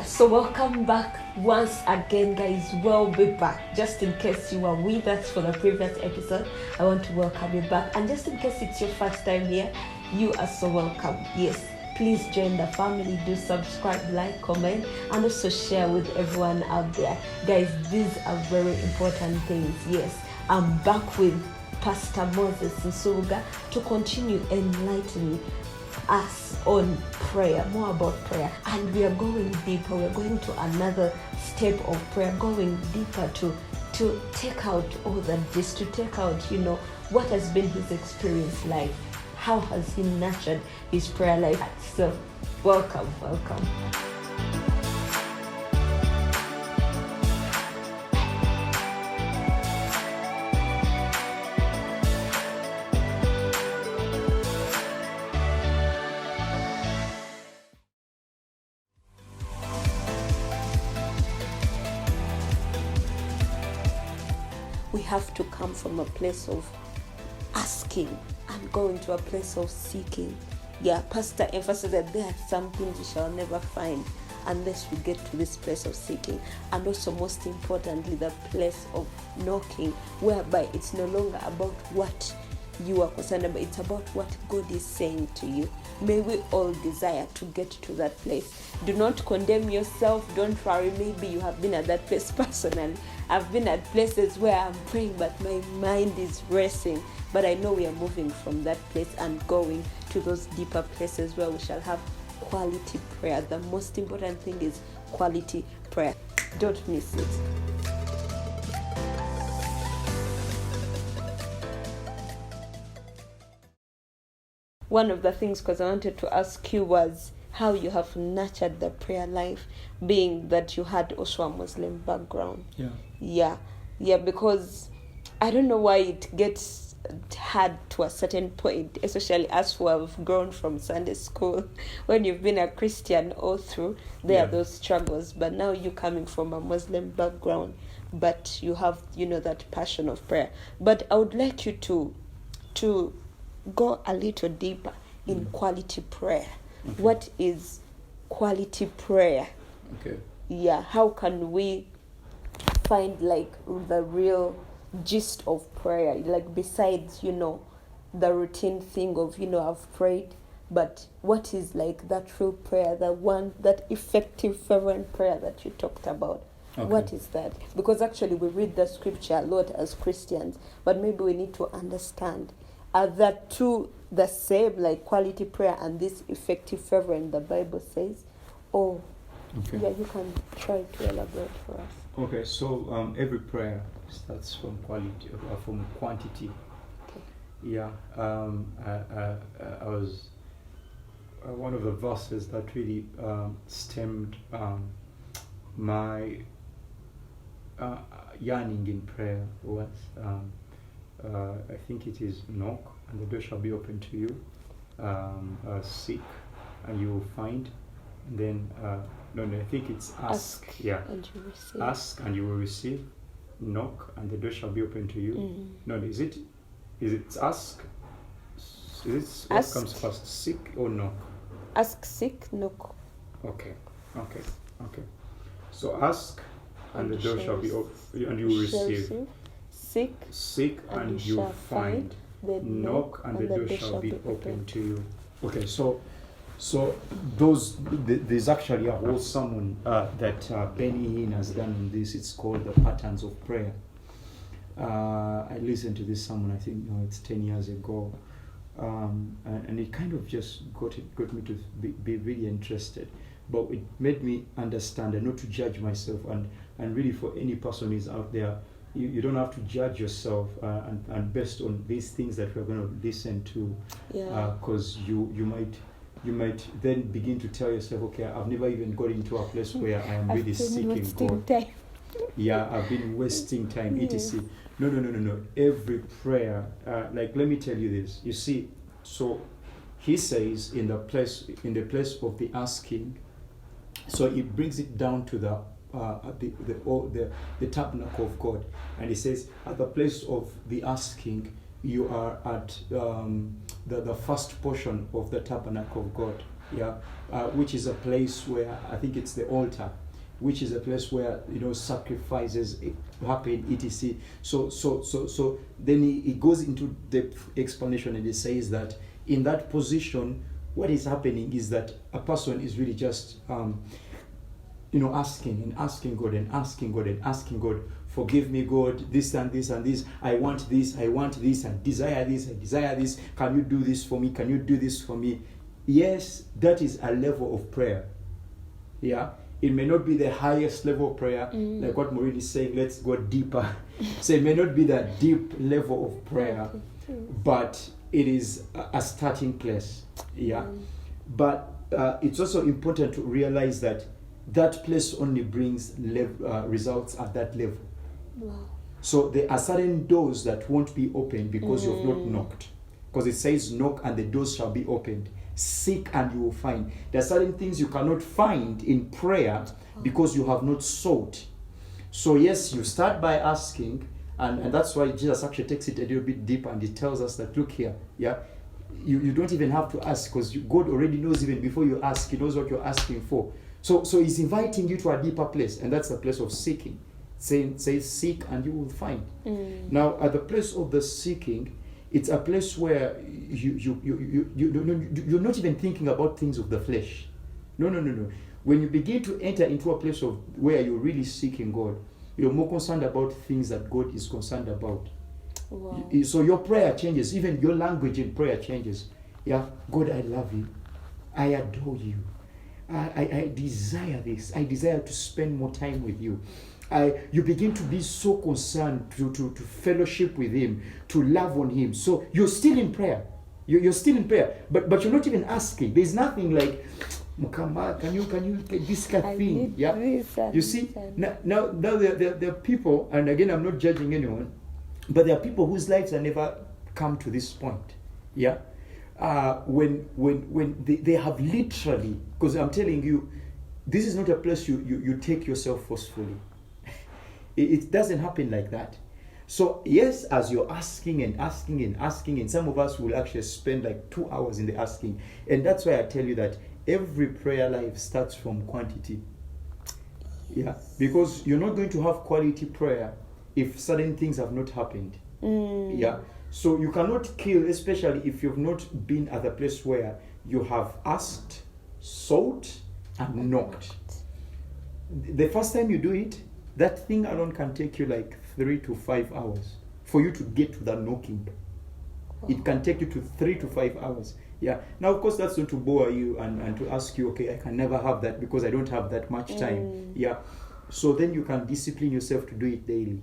Yeah, so welcome back once again, guys. We'll be back. Just in case you were with us for the previous episode, I want to welcome you back. And just in case it's your first time here, you are so welcome. Yes, please join the family. Do subscribe, like, comment, and also share with everyone out there. Guys, these are very important things. Yes, I'm back with Pastor Moses Nsubuga to continue enlightening us on prayer, more about prayer, and we are going deeper. We're going to another step of prayer, going deeper to take out all the gist, to take out, what has been his experience like, how has he nurtured his prayer life. So welcome. We have to come from a place of asking and go into a place of seeking. Yeah, Pastor emphasized that there are some things we shall never find unless we get to this place of seeking. And also, most importantly, the place of knocking, whereby it's no longer about what you are concerned about, it's about what God is saying to you. May we all desire to get to that place. Do not condemn yourself. Don't worry, maybe you have been at that place personally. I've been at places where I'm praying but my mind is racing. But I know we are moving from that place and going to those deeper places where we shall have quality prayer. The most important thing is quality prayer. Don't miss it. One of the things, because I wanted to ask you, was how you have nurtured the prayer life, being that you had also a Muslim background. Yeah, because I don't know why it gets hard to a certain point, especially us who have grown from Sunday school. When you've been a Christian all through, there are those struggles. But now you coming from a Muslim background, but you have, that passion of prayer. But I would like you to go a little deeper in quality prayer. Okay. What is quality prayer? Okay. Yeah, how can we find the real gist of prayer? Besides, the routine thing of, I've prayed, but what is that real prayer, that effective fervent prayer that you talked about? Okay. What is that? Because actually we read the scripture a lot as Christians, but maybe we need to understand, are the two the same, like quality prayer and this effective fervent the Bible says? Or you can try to elaborate for us. Okay, so every prayer starts from quality, from quantity. Okay. Yeah, I was one of the verses that really stemmed my yearning in prayer was. I think it is knock and the door shall be open to you. Seek and you will find. And then I think it's ask. Yeah. And you receive. Ask and you will receive. Knock and the door shall be open to you. Mm-hmm. No, is it ask? Is it what comes first? Seek or knock? Ask, seek, knock. Okay. So ask and the door shall be open and you will receive. Seek and you find. Knock and the door shall be open to you. Okay, so there's actually a whole sermon that Benny Hinn has done on this. It's called The Patterns of Prayer. I listened to this sermon, I think it's 10 years ago, and it kind of just got me to be really interested. But it made me understand and not to judge myself, and really for any person who's out there, you don't have to judge yourself and based on these things that we're going to listen to, because you might then begin to tell yourself, okay, I've never even got into a place where I am really seeking God. Yeah, I've been wasting time, etc. No. Every prayer, let me tell you this. You see, so he says in the place of the asking, so he brings it down to the tabernacle of God, and he says at the place of the asking, you are at the first portion of the tabernacle of God. yeah, which is a place where I think it's the altar, which is a place where sacrifices happen, etc. So then he goes into the explanation, and he says that in that position, what is happening is that a person is really just asking and asking God and asking God and asking God, forgive me, God, this and this and this. I want this, I desire this, I desire this. Can you do this for me? Can you do this for me? Yes, that is a level of prayer. Yeah. It may not be the highest level of prayer, like what Maureen is saying, let's go deeper. So it may not be that deep level of prayer, but it is a starting place. Yeah. But it's also important to realize that place only brings results at that level. Wow. So there are certain doors that won't be opened because you've not knocked. Because it says knock and the doors shall be opened. Seek and you will find. There are certain things you cannot find in prayer because you have not sought. So yes, you start by asking, and that's why Jesus actually takes it a little bit deeper, and he tells us that, look here, yeah, you don't even have to ask, because God already knows even before you ask. He knows what you're asking for. So he's inviting you to a deeper place, and that's the place of seeking. Says seek and you will find. Now at the place of the seeking, it's a place where you're not even thinking about things of the flesh. No. When you begin to enter into a place of where you're really seeking God, you're more concerned about things that God is concerned about. Wow. So your prayer changes, even your language in prayer changes. Yeah, God, I love you. I adore you. I desire this. I desire to spend more time with you. You begin to be so concerned to fellowship with him, to love on him. So you're still in prayer. You're still in prayer, but you're not even asking. There's nothing like, Mukamba, can you this kind of thing? Yeah. You see, now there are people, and again, I'm not judging anyone, but there are people whose lives have never come to this point. Yeah. When they have literally, because I'm telling you, this is not a place you take yourself forcefully. It doesn't happen like that. So yes, as you're asking and asking and asking, and some of us will actually spend like 2 hours in the asking. And that's why I tell you that every prayer life starts from quantity. Yeah, because you're not going to have quality prayer if certain things have not happened. Yeah, so you cannot kill, especially if you've not been at a place where you have asked, sought, and knocked. The first time you do it, that thing alone can take you like 3 to 5 hours for you to get to the knocking. It can take you to 3 to 5 hours. Yeah. Now, of course, that's not to bore you and to ask you, okay, I can never have that because I don't have that much time. Yeah. So then you can discipline yourself to do it daily.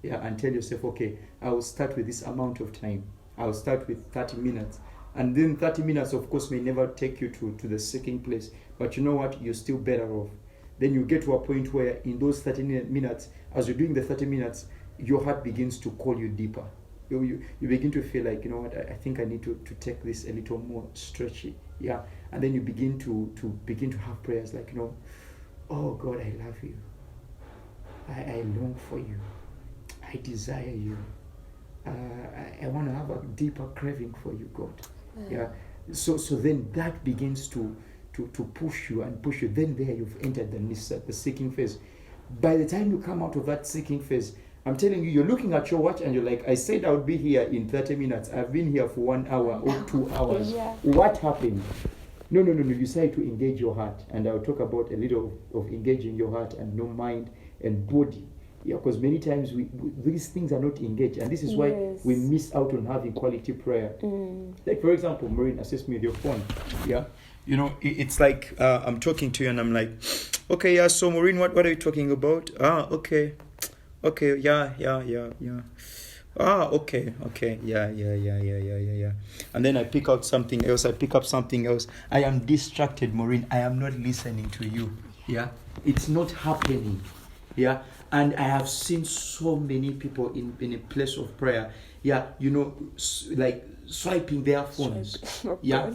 Yeah. And tell yourself, okay, I will start with this amount of time. I will start with 30 minutes. And then 30 minutes, of course, may never take you to the second place. But you know what? You're still better off. Then you get to a point where in those 30 minutes, as you're doing the 30 minutes, your heart begins to call you deeper. You begin to feel like, you know what, I think I need to take this a little more stretchy. Yeah. And then you begin to have prayers like, you know, oh God, I love you. I long for you. I desire you. I want to have a deeper craving for you, God. Yeah. So then that begins to push you and push you. Then there you've entered the seeking phase. By the time you come out of that seeking phase, I'm telling you, you're looking at your watch and you're like, I said I would be here in 30 minutes. I've been here for 1 hour or 2 hours. Yeah. What happened? No. You decide to engage your heart. And I'll talk about a little of engaging your heart and your mind and body. Yeah, because many times these things are not engaged. And this is why we miss out on having quality prayer. Like, for example, Maureen, assist me with your phone. Yeah. You know, it's like I'm talking to you and I'm like, okay, yeah, so Maureen, what are you talking about? Okay, yeah. Okay, yeah. And then I pick out something else, I am distracted, Maureen. I am not listening to you. Yeah, it's not happening. Yeah, and I have seen so many people in a place of prayer. Yeah, you know, like swiping their phones. Yeah.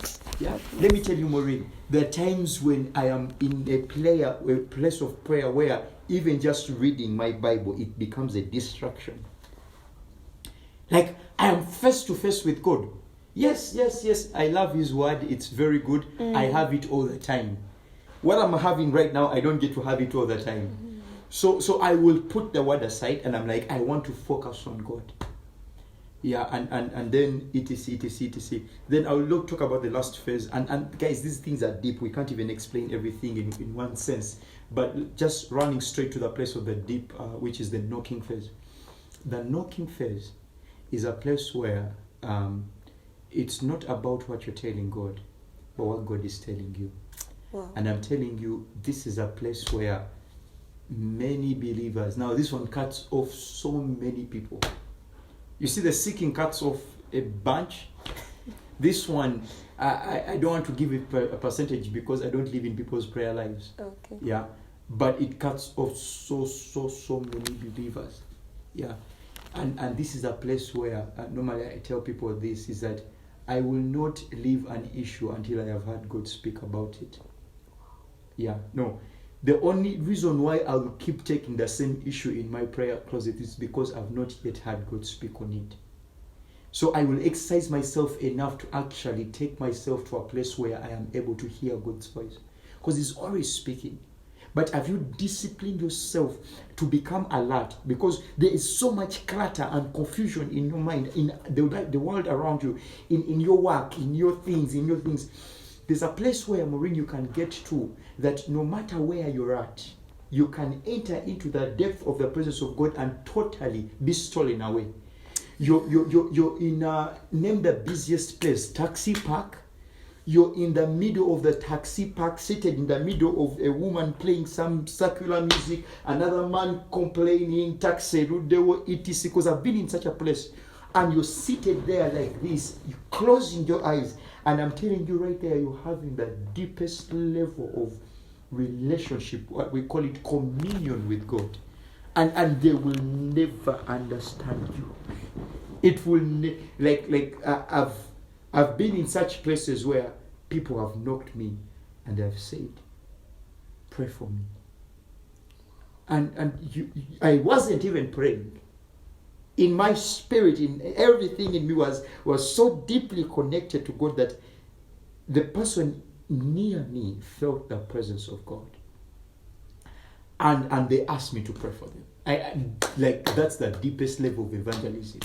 Let me tell you, Maureen, there are times when I am in a place of prayer where even just reading my Bible, it becomes a distraction. Like I am face to face with God. Yes, I love his word. It's very good. I have it all the time. What I'm having right now, I don't get to have it all the time. So I will put the word aside and I'm like, I want to focus on God. Yeah, and then etc. Then I will talk about the last phase. And guys, these things are deep. We can't even explain everything in one sense. But just running straight to the place of the deep, which is the knocking phase. The knocking phase is a place where it's not about what you're telling God, but what God is telling you. Wow. And I'm telling you, this is a place where many believers, now this one cuts off so many people. You see, the seeking cuts off a bunch. This one, I don't want to give it a percentage because I don't live in people's prayer lives. Okay. Yeah, but it cuts off so many believers. Yeah, and this is a place where normally I tell people this is that I will not leave an issue until I have heard God speak about it. Yeah, no. The only reason why I will keep taking the same issue in my prayer closet is because I've not yet had God speak on it. So I will exercise myself enough to actually take myself to a place where I am able to hear God's voice. Because He's always speaking. But have you disciplined yourself to become alert? Because there is so much clutter and confusion in your mind, in the world around you, in your work, in your things. There's a place where, Maureen, you can get to that no matter where you're at, you can enter into the depth of the presence of God and totally be stolen away. You're in name the busiest place, taxi park. You're in the middle of the taxi park, seated in the middle of a woman playing some secular music, another man complaining, taxi, etc. Because I've been in such a place. And you're seated there like this, you're closing your eyes, and I'm telling you right there, you're having the deepest level of relationship, what we call it communion with God. And they will never understand you. It will, I've been in such places where people have knocked me and have said, pray for me. I wasn't even praying. In my spirit, in everything in me was so deeply connected to God that the person near me felt the presence of God. And they asked me to pray for them. That's the deepest level of evangelism.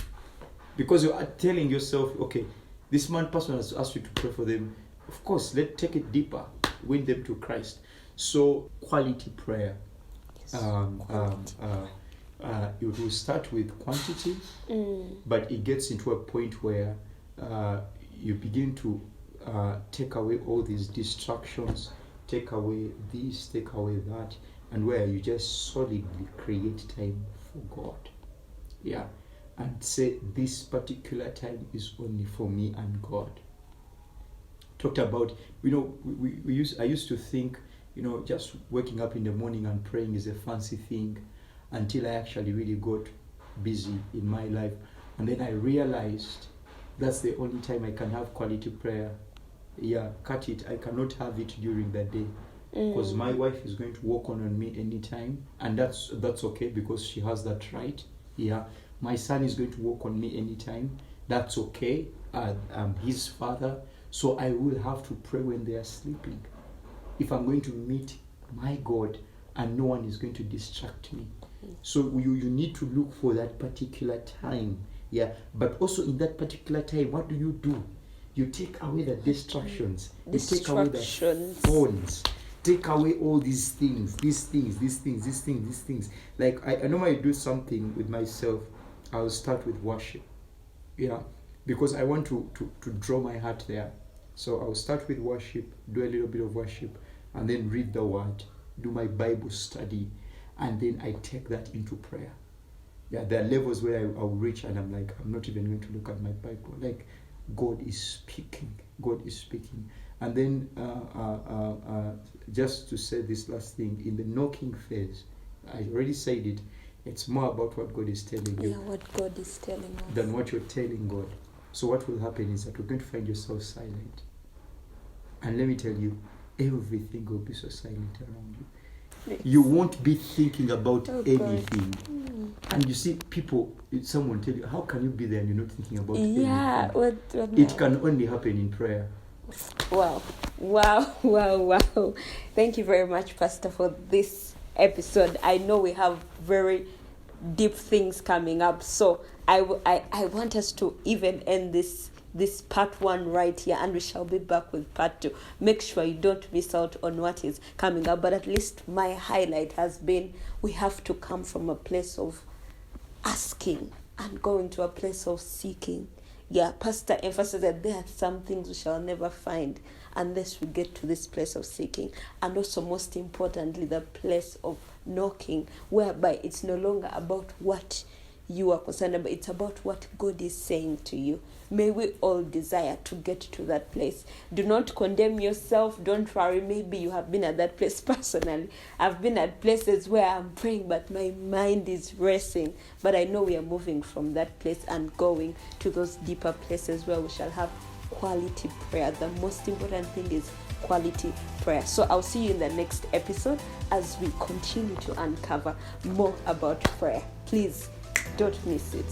Because you are telling yourself, okay, this person has asked you to pray for them. Of course, let's take it deeper, win them to Christ. So, quality prayer. Yes. It will start with quantity, but it gets into a point where you begin to take away all these distractions, take away this, take away that, and where you just solidly create time for God. Yeah. And say this particular time is only for me and God. Talked about, I used to think, just waking up in the morning and praying is a fancy thing until I actually really got busy in my life. And then I realized that's the only time I can have quality prayer. Yeah, cut it. I cannot have it during the day. Because my wife is going to walk on me anytime. And that's okay because she has that right. Yeah. My son is going to walk on me anytime. That's okay. I'm his father. So I will have to pray when they are sleeping. If I'm going to meet my God and no one is going to distract me. So you need to look for that particular time. Yeah. But also in that particular time, what do? You take away the distractions. You take away the phones. Take away all these things. Like I normally do something with myself. I'll start with worship. Yeah. Because I want to draw my heart there. So I'll start with worship, do a little bit of worship, and then read the word, do my Bible study, and then I take that into prayer. Yeah, there are levels where I'll reach and I'm like, I'm not even going to look at my Bible. Like, God is speaking. And then just to say this last thing, in the knocking phase, I already said it, it's more about what God is telling you. Yeah, what God is telling us. Than what you're telling God. So what will happen is that you're going to find yourself silent. And let me tell you, everything will be so silent around you. Yes. You won't be thinking about anything. And you see people, someone tell you, how can you be there and you're not thinking about Yeah. anything? It can only happen in prayer. Wow. Thank you very much, Pastor, for this episode. I know we have very deep things coming up, so I want us to even end this part 1 right here, and we shall be back with part 2. Make sure you don't miss out on what is coming up, but at least my highlight has been we have to come from a place of asking and going to a place of seeking. Yeah, Pastor emphasized that there are some things we shall never find unless we get to this place of seeking. And also, most importantly, the place of knocking, whereby it's no longer about what you are concerned about, it's about what God is saying to you. May we all desire to get to that place. Do not condemn yourself. Don't worry. Maybe you have been at that place personally. I've been at places where I'm praying, but my mind is racing. But I know we are moving from that place and going to those deeper places where we shall have quality prayer. The most important thing is quality prayer. So I'll see you in the next episode as we continue to uncover more about prayer. Please don't miss it.